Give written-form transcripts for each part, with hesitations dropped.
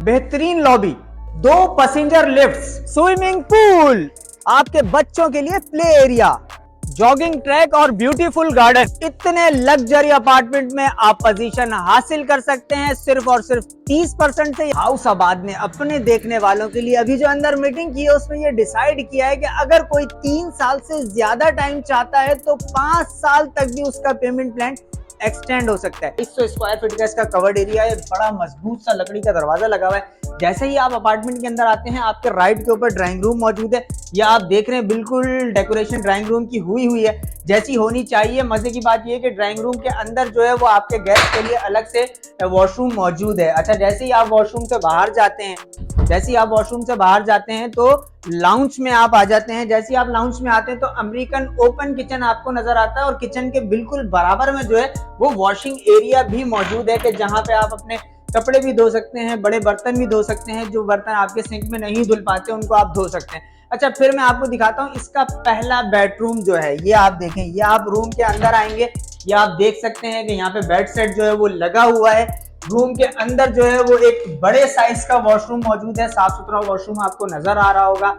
बेहतरीन lobby, 2 passenger lifts, swimming pool, आपके बच्चों के लिए प्ले एरिया, जॉगिंग ट्रैक और ब्यूटीफुल गार्डन। इतने लग्जरी अपार्टमेंट में आप पोजीशन हासिल कर सकते हैं सिर्फ और सिर्फ 30% से। हाउस आबाद ने अपने देखने वालों के लिए अभी जो अंदर मीटिंग की है उसमें ये डिसाइड किया है कि अगर कोई 3 साल से ज्यादा टाइम चाहता है तो 5 साल तक भी उसका पेमेंट प्लान एक्सटेंड हो सकता है। 100 स्क्वायर फीट का इसका कवर्ड एरिया है, बड़ा मजबूत सा लकड़ी का दरवाजा लगा हुआ है। जैसे ही आप अपार्टमेंट के अंदर आते हैं आपके राइट के ऊपर ड्राइंग रूम मौजूद है। या आप देख रहे हैं बिल्कुल डेकोरेशन ड्राइंग रूम की हुई है जैसी होनी चाहिए। मजे की बात यह है कि ड्राइंग रूम के अंदर जो है वो आपके गेस्ट के लिए अलग से वॉशरूम मौजूद है। अच्छा, जैसे ही आप वॉशरूम से बाहर जाते हैं तो लाउंज में आप आ जाते हैं। जैसे ही आप लाउंज में आते हैं तो अमेरिकन ओपन किचन आपको नजर आता है और किचन के बिल्कुल बराबर में जो है वो वॉशिंग एरिया भी मौजूद है कि जहां पे आप अपने कपड़े भी धो सकते हैं, बड़े बर्तन भी धो सकते हैं। जो बर्तन आपके सिंक में नहीं धुल पाते उनको आप धो सकते हैं। अच्छा, फिर मैं आपको दिखाता हूँ इसका पहला बेडरूम जो है। ये आप देखें, ये आप रूम के अंदर आएंगे, ये आप देख सकते हैं कि यहाँ पे बेड सेट जो है वो लगा हुआ है। रूम के अंदर जो है वो एक बड़े साइज का वॉशरूम मौजूद है, साफ सुथरा वॉशरूम आपको नजर आ रहा होगा।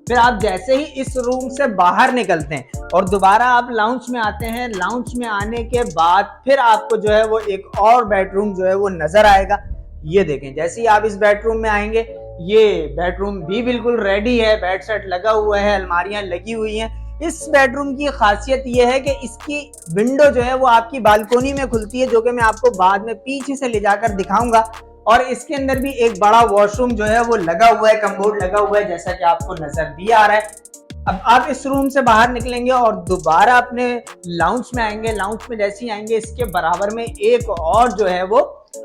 फिर आप जैसे ही इस रूम से बाहर निकलते हैं और दोबारा आप लाउंज में आते हैं, लाउंज में आने के बाद फिर आपको जो है वो एक और बेडरूम जो है वो नजर आएगा। ये देखें, जैसे ही आप इस बेडरूम में आएंगे ये बेडरूम भी बिल्कुल रेडी है, बेड सेट लगा हुआ है, अलमारियां लगी हुई हैं। इस बेडरूम की खासियत यह है कि इसकी विंडो जो है वो आपकी बालकोनी में खुलती है, जो कि मैं आपको बाद में पीछे से ले जाकर दिखाऊंगा। और इसके अंदर भी एक बड़ा वॉशरूम जो है वो लगा हुआ है, कमोड लगा हुआ है, जैसा कि आपको नजर भी आ रहा है। अब आप इस रूम से बाहर निकलेंगे और दोबारा अपने लाउंज में आएंगे। लाउंज में जैसे ही आएंगे इसके बराबर में एक और जो है वो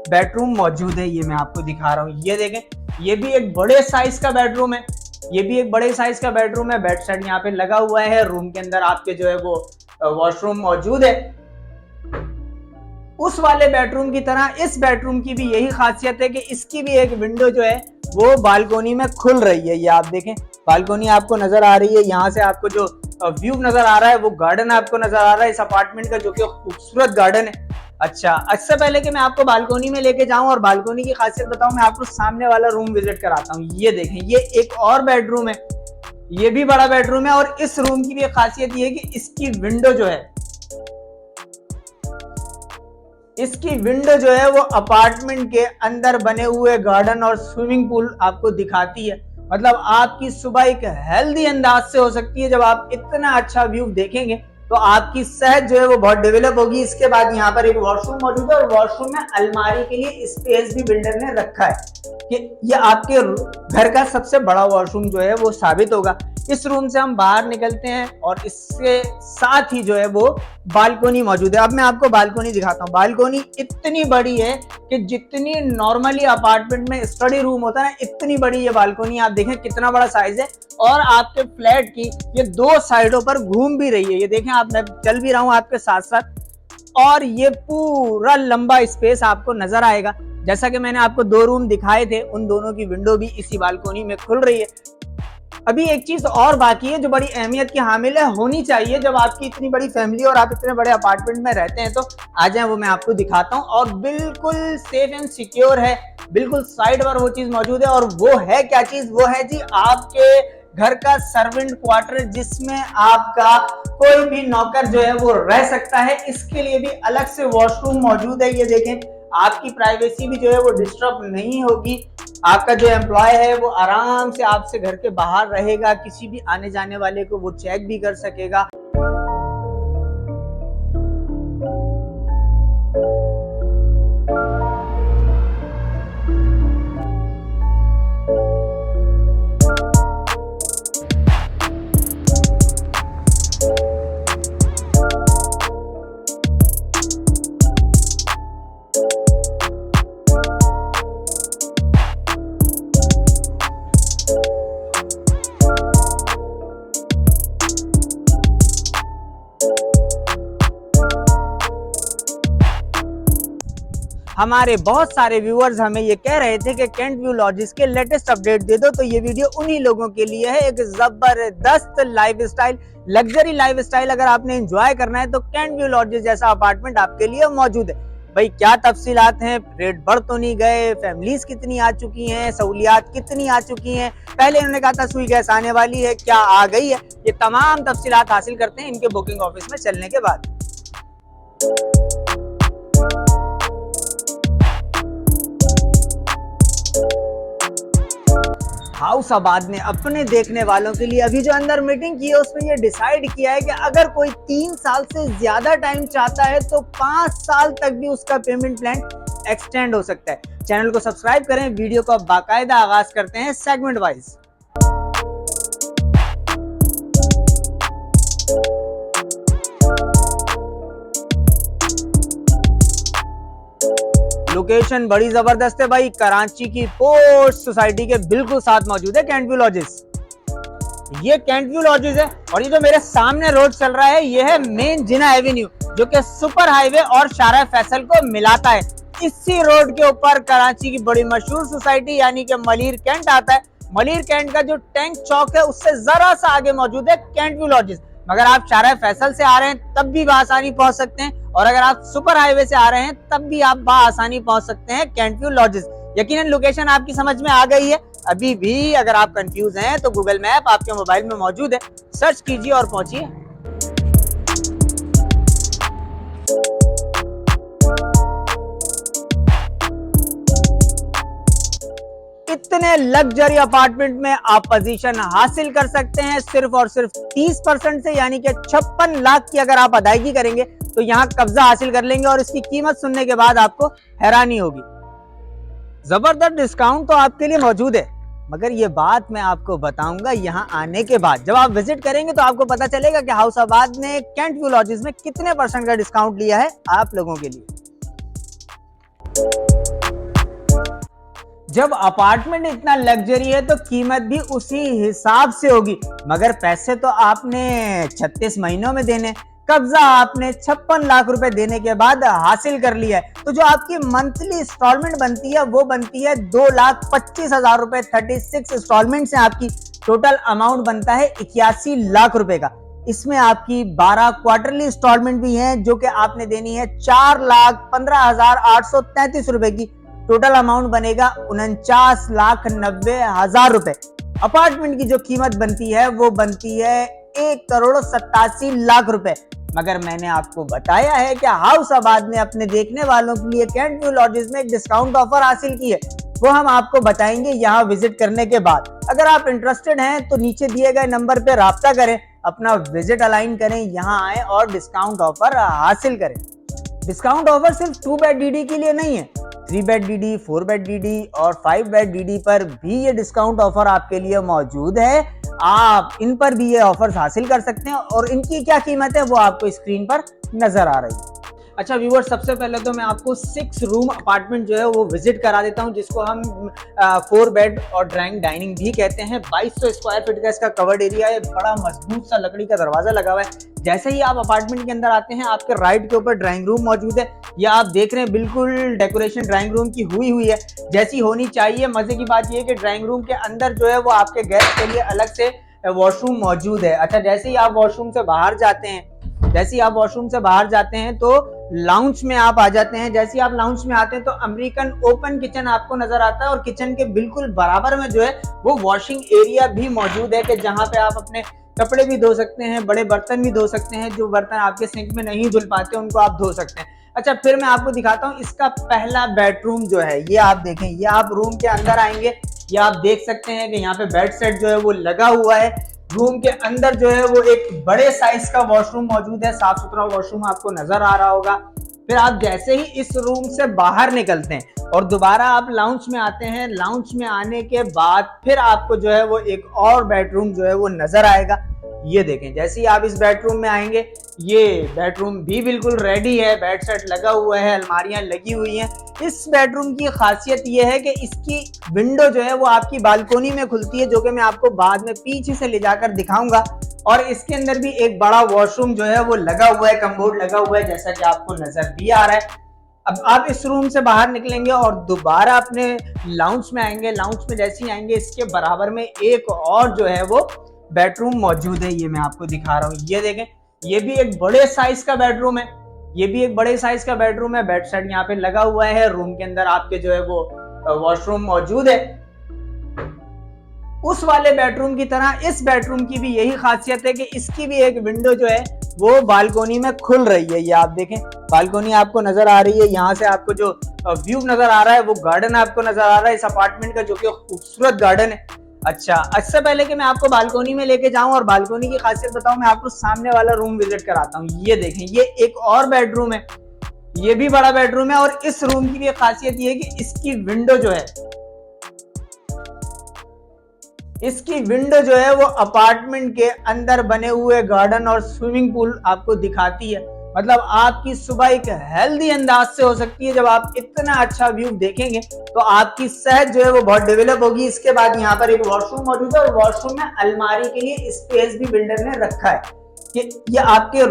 बेडरूम मौजूद है। ये मैं आपको दिखा रहा हूँ, ये देखें, ये भी एक बड़े साइज का बेडरूम है। बेड सेट यहाँ पे लगा हुआ है। रूम के अंदर आपके जो है वो वॉशरूम मौजूद है। उस वाले बेडरूम की तरह इस बेडरूम की भी यही खासियत है कि इसकी भी एक विंडो जो है वो बालकोनी में खुल रही है। ये आप देखें, बालकोनी आपको नजर आ रही है। यहाँ से आपको जो व्यू नजर आ रहा है वो गार्डन आपको नजर आ रहा है इस अपार्टमेंट का, जो कि खूबसूरत गार्डन है। अच्छा, इससे पहले कि मैं आपको बालकोनी में लेके जाऊं और बालकोनी की खासियत बताऊं, मैं आपको सामने वाला रूम विजिट कराता हूं। ये देखें, ये एक और बेडरूम है, ये भी बड़ा बेडरूम है। और इस रूम की भी खासियत ये है कि इसकी विंडो जो है वो अपार्टमेंट के अंदर बने हुए गार्डन और स्विमिंग पूल आपको दिखाती है। मतलब आपकी सुबह एक हेल्दी अंदाज से हो सकती है। जब आप इतना अच्छा व्यू देखेंगे तो आपकी सेहत जो है वो बहुत डेवलप होगी। इसके बाद यहाँ पर एक वॉशरूम मौजूद है और वॉशरूम में अलमारी के लिए स्पेस भी बिल्डर ने रखा है कि ये आपके घर का सबसे बड़ा वॉशरूम जो है वो साबित होगा। इस रूम से हम बाहर निकलते हैं और इसके साथ ही जो है वो बालकोनी मौजूद है। अब मैं आपको बालकोनी दिखाता हूँ। बालकोनी इतनी बड़ी है कि जितनी नॉर्मली अपार्टमेंट में स्टडी रूम होता है ना, इतनी बड़ी ये बालकोनी। आप देखें कितना बड़ा साइज है और आपके फ्लैट की ये 2 साइडों पर घूम भी रही है। ये देखें, आप, मैं चल भी रहा हूँ आपके साथ साथ और ये पूरा लंबा स्पेस आपको नजर आएगा। जैसा कि मैंने आपको 2 रूम दिखाए थे, उन दोनों की विंडो भी इसी बालकोनी में खुल रही है। अभी एक चीज और बाकी है जो बड़ी अहमियत की हामिल है, होनी चाहिए जब आपकी इतनी बड़ी फैमिली और आप इतने बड़े अपार्टमेंट में रहते हैं। तो आ जाए, वो मैं आपको दिखाता हूँ। और बिल्कुल सेफ एंड सिक्योर है, बिल्कुल साइड पर वो चीज मौजूद है। और वो है क्या चीज? वो है जी आपके घर का सर्वेंट क्वार्टर, जिसमें आपका कोई भी नौकर जो है वो रह सकता है। इसके लिए भी अलग से वॉशरूम मौजूद है। ये देखें, आपकी प्राइवेसी भी जो है वो डिस्टर्ब नहीं होगी। आपका जो एम्प्लॉय है वो आराम से आपसे घर के बाहर रहेगा, किसी भी आने जाने वाले को वो चेक भी कर सकेगा। हमारे बहुत सारे व्यूअर्स हमें ये कह रहे थे कि कैंट व्यू लॉजेस के लेटेस्ट अपडेट दे दो, तो ये वीडियो उन्हीं लोगों के लिए है। एक जबरदस्त लाइफस्टाइल, लग्जरी लाइफस्टाइल अगर आपने एंजॉय करना है तो कैंट व्यू लॉजेस जैसा अपार्टमेंट आपके लिए मौजूद है। भाई क्या तफसीलात हैं, रेट बढ़ तो नहीं गए, फैमिलीज कितनी आ चुकी हैं, सहूलियात कितनी आ चुकी हैं, पहले इन्होंने कहा था सुई गैस आने वाली है, क्या आ गई है, ये तमाम तफसीलात हासिल करते हैं इनके बुकिंग ऑफिस में चलने के बाद। हाउस आबाद ने अपने देखने वालों के लिए अभी जो अंदर मीटिंग की है उसमें ये डिसाइड किया है कि अगर कोई 3 साल से ज्यादा टाइम चाहता है तो 5 साल तक भी उसका पेमेंट प्लान एक्सटेंड हो सकता है। चैनल को सब्सक्राइब करें, वीडियो को बाकायदा आगाज करते हैं सेगमेंट वाइज। लोकेशन बड़ी जबरदस्त है भाई, कराची की पोर्ट सोसाइटी के बिल्कुल साथ मौजूद है कैंट व्यू लॉजेस। ये कैंट व्यू लॉजेस है और ये जो मेरे सामने रोड चल रहा है ये है मेन जिना एवेन्यू, जो कि सुपर हाईवे और शारा फैसल को मिलाता है। इसी रोड के ऊपर कराची की बड़ी मशहूर सोसाइटी यानी कि मलिर कैंट आता है। मलिर कैंट का जो टैंक चौक है उससे जरा सा आगे मौजूद है कैंट व्यू लॉजेस। मगर आप शारा फैसल से आ रहे हैं तब भी आसानी पहुंच सकते हैं, और अगर आप सुपर हाईवे से आ रहे हैं तब भी आप आसानी पहुंच सकते हैं कैंट व्यू लॉजेस। यकीनन लोकेशन आपकी समझ में आ गई है। अभी भी अगर आप कंफ्यूज हैं तो गूगल मैप आपके मोबाइल में मौजूद है, सर्च कीजिए और पहुंचिए। इतने लग्जरी अपार्टमेंट में आप पोजीशन हासिल कर सकते हैं सिर्फ और सिर्फ 30% से, यानी कि 56 लाख की अगर आप अदायगी करेंगे तो यहां कब्जा हासिल कर लेंगे और इसकी कीमत सुनने के बाद आपको हैरानी होगी। जबरदस्त डिस्काउंट तो आपके लिए मौजूद है, मगर ये बात मैं आपको बताऊंगा यहां आने के बाद। जब आप विजिट करेंगे तो आपको पता चलेगा कि हाउस आबाद ने कैंट व्यू लॉजेस में कितने % का डिस्काउंट लिया है आप लोगों के लिए। जब अपार्टमेंट इतना लग्जरी है तो कीमत भी उसी हिसाब से होगी, मगर पैसे तो आपने 36 महीनों में देने, कब्जा आपने 56 लाख रुपए देने के बाद हासिल कर लिया है। तो जो आपकी मंथली इंस्टॉलमेंट बनती है वो बनती है 2,25,000 रुपए। 36 इंस्टॉलमेंट से आपकी टोटल अमाउंट बनता है 81 लाख रुपए का। इसमें आपकी 12 क्वार्टरली इंस्टॉलमेंट भी हैं जो कि आपने देनी है 4,15,833 रुपए की। टोटल अमाउंट बनेगा 49,90,000 रुपए। अपार्टमेंट की जो कीमत बनती है वो बनती है 1,87,00,000 रुपए। मगर मैंने आपको बताया है कि हाउस आबाद ने अपने देखने वालों के लिए कैंट व्यू लॉजेस में एक डिस्काउंट ऑफर हासिल की है, वो हम आपको बताएंगे यहाँ विजिट करने के बाद। अगर आप इंटरेस्टेड हैं तो नीचे दिए गए नंबर पे राब्ता करें, अपना विजिट अलाइन करें, यहाँ आए और डिस्काउंट ऑफर हासिल करें। डिस्काउंट ऑफर सिर्फ 2 बेड डीडी के लिए नहीं है, 3 बेड डीडी, 4 बेड डीडी और 5 बेड डीडी पर भी ये डिस्काउंट ऑफर आपके लिए मौजूद है। आप इन पर भी ये ऑफर्स हासिल कर सकते हैं और इनकी क्या कीमत है वो आपको स्क्रीन पर नजर आ रही है। अच्छा व्यूअर्स, सबसे पहले तो मैं आपको 6 रूम अपार्टमेंट जो है वो विजिट करा देता हूं, जिसको हम 4 बेड और ड्राइंग डाइनिंग भी कहते हैं। 2200 स्क्वायर फीट का इसका कवर्ड एरिया है, बड़ा मजबूत सा लकड़ी का दरवाजा लगा हुआ है। जैसे ही आप अपार्टमेंट के अंदर आते हैं आपके राइट के ऊपर ड्राइंग रूम मौजूद है। ये आप देख रहे हैं बिल्कुल डेकोरेशन ड्राइंग रूम की हुई है जैसी होनी चाहिए। मजे की बात ये है कि ड्राइंग रूम के अंदर जो है वो आपके गेस्ट के लिए अलग से वॉशरूम मौजूद है। अच्छा, जैसे ही आप वॉशरूम से बाहर जाते हैं तो लाउंज में आप आ जाते हैं। जैसे ही आप लाउंज में आते हैं तो अमेरिकन ओपन किचन आपको नजर आता है और किचन के बिल्कुल बराबर में जो है वो वॉशिंग एरिया भी मौजूद है कि जहां पे आप अपने कपड़े भी धो सकते हैं, बड़े बर्तन भी धो सकते हैं। जो बर्तन आपके सिंक में नहीं धुल पाते उनको आप धो सकते हैं। अच्छा, फिर मैं आपको दिखाता हूँ इसका पहला बेडरूम जो है। ये आप देखें, ये आप रूम के अंदर आएंगे, ये आप देख सकते हैं कि यहाँ पे बेड सेट जो है वो लगा हुआ है। रूम के अंदर जो है वो एक बड़े साइज का वॉशरूम मौजूद है, साफ सुथरा वॉशरूम आपको नजर आ रहा होगा। फिर आप जैसे ही इस रूम से बाहर निकलते हैं और दोबारा आप लाउंज में आते हैं, लाउंज में आने के बाद फिर आपको जो है वो एक और बेडरूम जो है वो नजर आएगा। ये देखें, जैसे ही आप इस बेडरूम में आएंगे ये बेडरूम भी बिल्कुल रेडी है, बेड सेट लगा हुआ है, अलमारियां लगी हुई हैं। इस बेडरूम की खासियत ये है कि इसकी विंडो जो है वो आपकी बालकोनी में खुलती है, जो कि मैं आपको बाद में पीछे से ले जाकर दिखाऊंगा। और इसके अंदर भी एक बड़ा वॉशरूम जो है वो लगा हुआ है, कमोड लगा हुआ है, जैसा कि आपको नजर भी आ रहा है। अब आप इस रूम से बाहर निकलेंगे और दोबारा अपने लाउंज में आएंगे। लाउंज में जैसे ही आएंगे इसके बराबर में एक और जो है वो बेडरूम मौजूद है। ये मैं आपको दिखा रहा हूँ, ये देखें, ये भी एक बड़े साइज का बेडरूम है। ये भी एक बड़े साइज का बेडरूम है, बेड सेट यहाँ पे लगा हुआ है। रूम के अंदर आपके जो है वो वॉशरूम मौजूद है। उस वाले बेडरूम की तरह इस बेडरूम की भी यही खासियत है कि इसकी भी एक विंडो जो है वो बालकोनी में खुल रही है। ये आप देखें, बालकोनी आपको नजर आ रही है। यहाँ से आपको जो व्यू नजर आ रहा है वो गार्डन आपको नजर आ रहा है इस अपार्टमेंट का, जो कि खूबसूरत गार्डन है। अच्छा, इससे पहले कि मैं आपको बालकोनी में लेके जाऊं और बालकोनी की खासियत बताऊं, मैं आपको सामने वाला रूम विजिट कराता हूं। ये देखें, ये एक और बेडरूम है, ये भी बड़ा बेडरूम है। और इस रूम की भी खासियत ये है कि इसकी विंडो जो है, इसकी विंडो जो है वो अपार्टमेंट के अंदर बने हुए गार्डन और स्विमिंग पूल आपको दिखाती है। मतलब आपकी सुबह एक हेल्दी अंदाज से हो सकती है। जब आप इतना अच्छा व्यू देखेंगे तो आपकी सेहत जो है वो बहुत डेवलप होगी। इसके बाद यहाँ पर एक वॉशरूम मौजूद है और वॉशरूम में अलमारी के लिए स्पेस भी बिल्डर ने रखा है कि ये आपके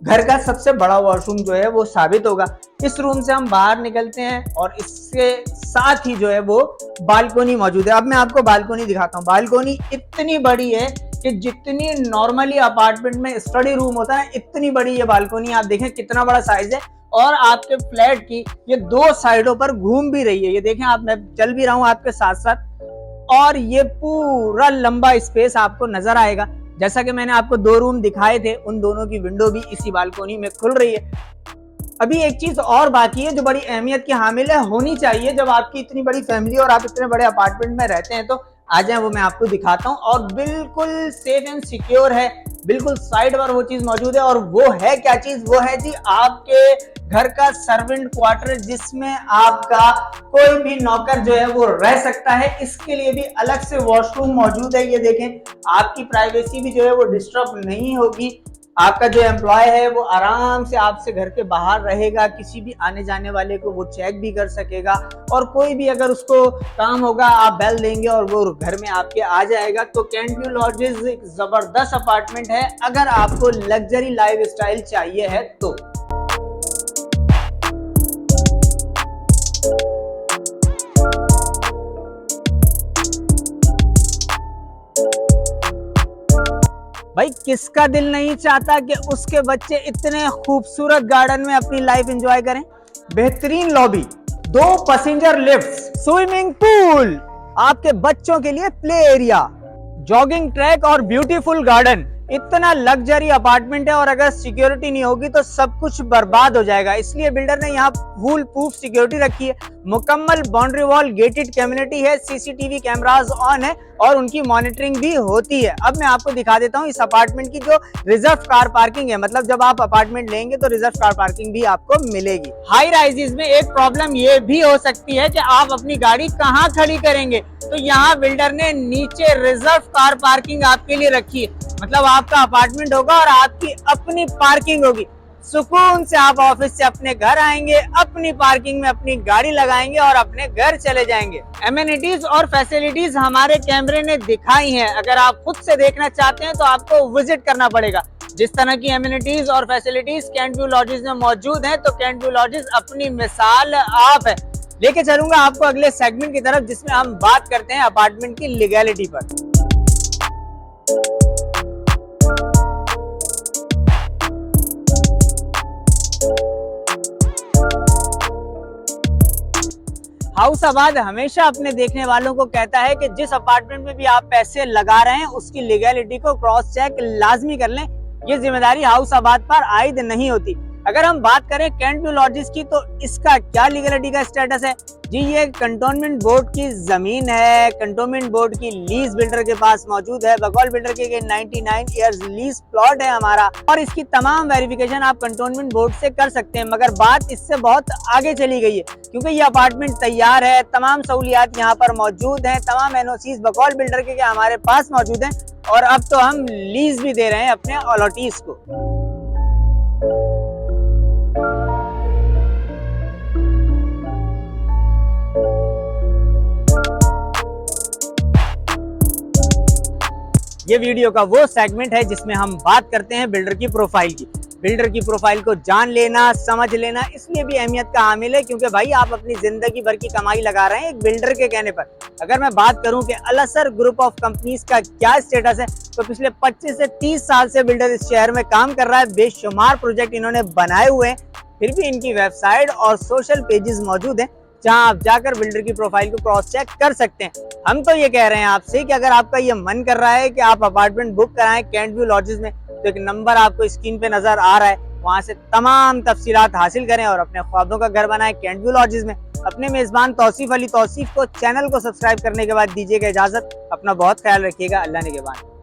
घर का सबसे बड़ा वॉशरूम जो है वो साबित होगा। इस रूम से हम बाहर निकलते हैं और इसके साथ ही जो है वो बालकोनी मौजूद है। अब मैं आपको बालकोनी दिखाता हूँ। बालकोनी इतनी बड़ी है कि जितनी नॉर्मली अपार्टमेंट में स्टडी रूम होता है इतनी बड़ी ये बालकोनी। आप देखें कितना बड़ा साइज है और आपके फ्लैट की ये दो साइडों पर घूम भी रही है। ये देखें, आप, मैं चल भी रहा हूँ आपके साथ साथ और ये पूरा लंबा स्पेस आपको नजर आएगा। जैसा कि मैंने आपको दो रूम दिखाए थे, उन दोनों की विंडो भी इसी बालकोनी में खुल रही है। अभी एक चीज और बाकी है जो बड़ी अहमियत की हामिल है, होनी चाहिए जब आपकी इतनी बड़ी फैमिली और आप इतने बड़े अपार्टमेंट में रहते हैं। तो आ जाए, वो मैं आपको दिखाता हूँ। और बिल्कुल सेफ एंड सिक्योर है, बिल्कुल साइड पर वो चीज मौजूद है। और वो है क्या चीज? वो है जी आपके घर का सर्वेंट क्वार्टर, जिसमें आपका कोई भी नौकर जो है वो रह सकता है। इसके लिए भी अलग से वॉशरूम मौजूद है। ये देखें, आपकी प्राइवेसी भी जो है वो डिस्टर्ब नहीं होगी। आपका जो एम्प्लॉय है वो आराम से आपसे घर के बाहर रहेगा, किसी भी आने जाने वाले को वो चेक भी कर सकेगा। और कोई भी अगर उसको काम होगा, आप बेल देंगे और वो घर में आपके आ जाएगा। तो कैंट व्यू लॉजेस एक जबरदस्त अपार्टमेंट है अगर आपको लग्जरी लाइफस्टाइल चाहिए है तो। भाई, किसका दिल नहीं चाहता कि उसके बच्चे इतने खूबसूरत गार्डन में अपनी लाइफ एंजॉय करें। बेहतरीन lobby, 2 passenger lift, swimming pool, आपके बच्चों के लिए प्ले एरिया, जॉगिंग ट्रैक और ब्यूटीफुल गार्डन। इतना लग्जरी अपार्टमेंट है और अगर सिक्योरिटी नहीं होगी तो सब कुछ बर्बाद हो जाएगा। इसलिए बिल्डर ने यहाँ फुल प्रूफ सिक्योरिटी रखी है। मुकम्मल बाउंड्री वॉल, गेटेड कम्युनिटी है, सीसीटीवी कैमरास ऑन है और उनकी मॉनिटरिंग भी होती है। अब मैं आपको दिखा देता हूँ इस अपार्टमेंट की जो रिजर्व कार पार्किंग है। मतलब जब आप अपार्टमेंट लेंगे तो रिजर्व कार पार्किंग भी आपको मिलेगी। हाई राइजेस में एक प्रॉब्लम ये भी हो सकती है कि आप अपनी गाड़ी कहाँ खड़ी करेंगे, तो यहाँ बिल्डर ने नीचे रिजर्व कार पार्किंग आपके लिए रखी है। मतलब आपका अपार्टमेंट होगा और आपकी अपनी पार्किंग होगी। सुकून से आप ऑफिस से अपने घर आएंगे, अपनी पार्किंग में अपनी गाड़ी लगाएंगे और अपने घर चले जाएंगे। एमेनिटीज और फैसिलिटीज हमारे कैमरे ने दिखाई हैं। अगर आप खुद से देखना चाहते हैं तो आपको विजिट करना पड़ेगा। जिस तरह की एमेनिटीज और फैसिलिटीज कैंट व्यू लॉजेस में मौजूद हैं, तो कैंट व्यू लॉजेस अपनी मिसाल आप है। लेके चलूंगा आपको अगले सेगमेंट की तरफ, जिसमें हम बात करते हैं अपार्टमेंट की लीगैलिटी पर। हाउस आबाद हमेशा अपने देखने वालों को कहता है कि जिस अपार्टमेंट में भी आप पैसे लगा रहे हैं उसकी लीगैलिटी को क्रॉस चेक लाजमी कर लें। ये जिम्मेदारी हाउस आबाद पर आयद नहीं होती। अगर हम बात करें कैंट व्यू लॉजेस की, तो इसका क्या लीगैलिटी का स्टेटस है जी? ये कंटोनमेंट बोर्ड की जमीन है। कंटोनमेंट बोर्ड की लीज बिल्डर के पास मौजूद है। बकौल बिल्डर के 99 ईयर्स लीज प्लॉट है हमारा और इसकी तमाम वेरिफिकेशन आप कंटोनमेंट बोर्ड से कर सकते हैं। मगर बात इससे बहुत आगे चली गई है क्योंकि ये अपार्टमेंट तैयार है, तमाम सहूलियात यहाँ पर मौजूद हैं, तमाम एनओसीज बकौल बिल्डर के हमारे पास मौजूद हैं और अब तो हम लीज भी दे रहे हैं अपने अलॉटीज को। ये वीडियो का वो सेगमेंट है जिसमें हम बात करते हैं बिल्डर की प्रोफाइल की। बिल्डर की प्रोफाइल को जान लेना, समझ लेना इसलिए भी अहमियत का हामिल है क्योंकि भाई आप अपनी जिंदगी भर की कमाई लगा रहे हैं एक बिल्डर के कहने पर। अगर मैं बात करूं कि अल असर ग्रुप ऑफ कंपनीज का क्या स्टेटस है, तो पिछले 25 से 30 साल से बिल्डर इस शहर में काम कर रहा है। बेशुमार प्रोजेक्ट इन्होंने बनाए हुए हैं। फिर भी इनकी वेबसाइट और सोशल पेजेस मौजूद हैं जहां आप जाकर बिल्डर की प्रोफाइल को क्रॉस चेक कर सकते हैं। हम तो ये कह रहे हैं आपसे कि अगर आपका ये मन कर रहा है कि आप अपार्टमेंट बुक कराएं कैंट व्यू लॉजेस में, तो एक नंबर आपको स्क्रीन पे नजर आ रहा है, वहां से तमाम तफसीलात हासिल करें और अपने ख्वाबों का घर बनाएं कैंट व्यू लॉजेस में। अपने मेजबान तौसीफ अली तौसीफ को चैनल को सब्सक्राइब करने के बाद दीजिएगा इजाजत। अपना बहुत ख्याल रखिएगा। अल्लाह ने के बाद।